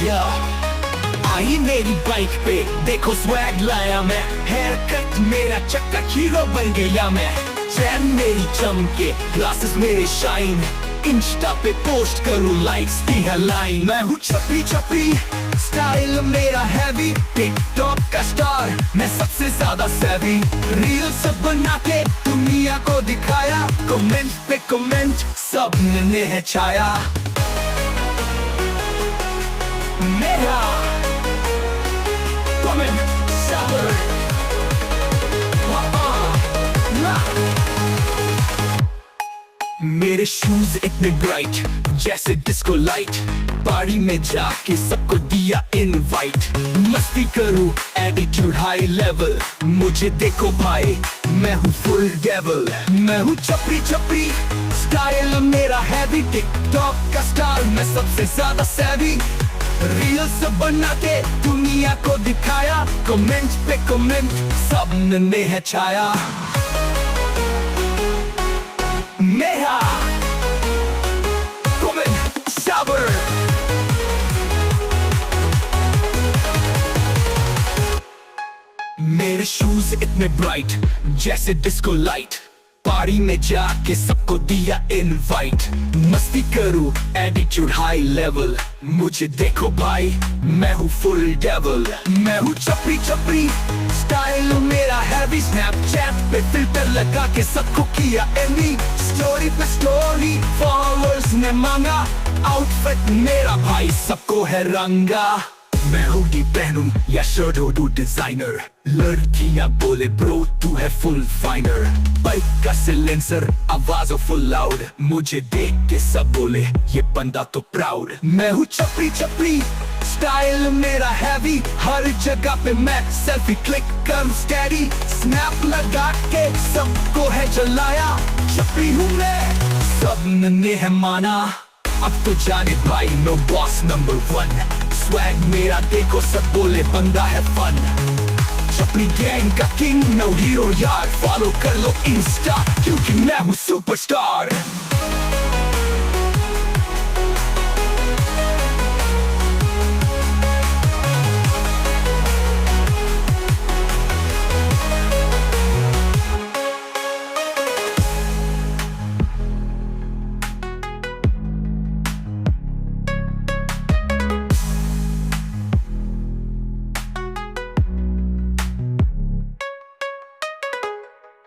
या आई मेरी बाइक पे देखो स्वैग लाया मैं, हेयर कट मेरा चक्का हीरो बन गया मैं। चैन मेरी चमके, ग्लासेस मेरे शाइन, इंस्टा पे पोस्ट करूँ लाइक्स की है लाइन। मैं हूँ छपरी छपरी, स्टाइल मेरा हैवी, टिकटॉक का स्टार मैं सबसे ज्यादा सेवी। रील्स बना के दुनिया को दिखाया, कमेंट पे कमेंट सबने है छाया। मेरा कमेंट शावर मेरे शूज इतने ब्राइट जैसे डिस्को लाइट, पार्टी में जाके सबको दिया इनवाइट। मस्ती करूं एटीट्यूड हाई लेवल, मुझे देखो भाई मैं हूँ फुल डेविल। मैं हूँ छपरी छपरी, स्टाइल मेरा हैवी, टिकटॉक का स्टार मैं सबसे ज्यादा सेवी। रील्स बना के दुनिया को दिखाया, कमेंट पे कमेंट सबने है छाया। मेरा कमेंट शावर मेरे शूज इतने ब्राइट जैसे डिस्को लाइट, पार्टी में जाके सबको दिया इनवाइट। मस्ती करूं एटीट्यूड हाई लेवल, मुझे देखो भाई मैं हूँ फुल डेविल। मैं हूँ छपरी छपरी, स्टाइल मेरा हैवी, स्नैपचैट पे फिल्टर लगा के सबको किया एमी। स्टोरी पे स्टोरी फॉलोअर्स ने मांगा, आउटफिट मेरा भाई सबको है रंगा। मैं हुडी पहनूं या शर्ट हो डू डिजाइनर, लड़कियां बोले ब्रो तू है फुल फाइनर। बाइक का सिलेंसर आवाज हो फुल लाउड, मुझे देख के सब बोले ये बंदा तो प्राउड। मैं हूँ छपरी छपरी, स्टाइल मेरा हैवी, हर जगह पे मैं सेल्फी क्लिक करूं स्टैडी। स्नैप लगा के सबको है जलाया, छपरी हूँ मैं सबने है माना। अब तो जाने भाई नो बॉस नंबर 1, स्वैग मेरा देखो सब बोले बंदा है फन। छपरी गैंग का किंग नो हीरो यार, फॉलो कर लो इंस्टा क्योंकि मैं हूँ सुपरस्टार।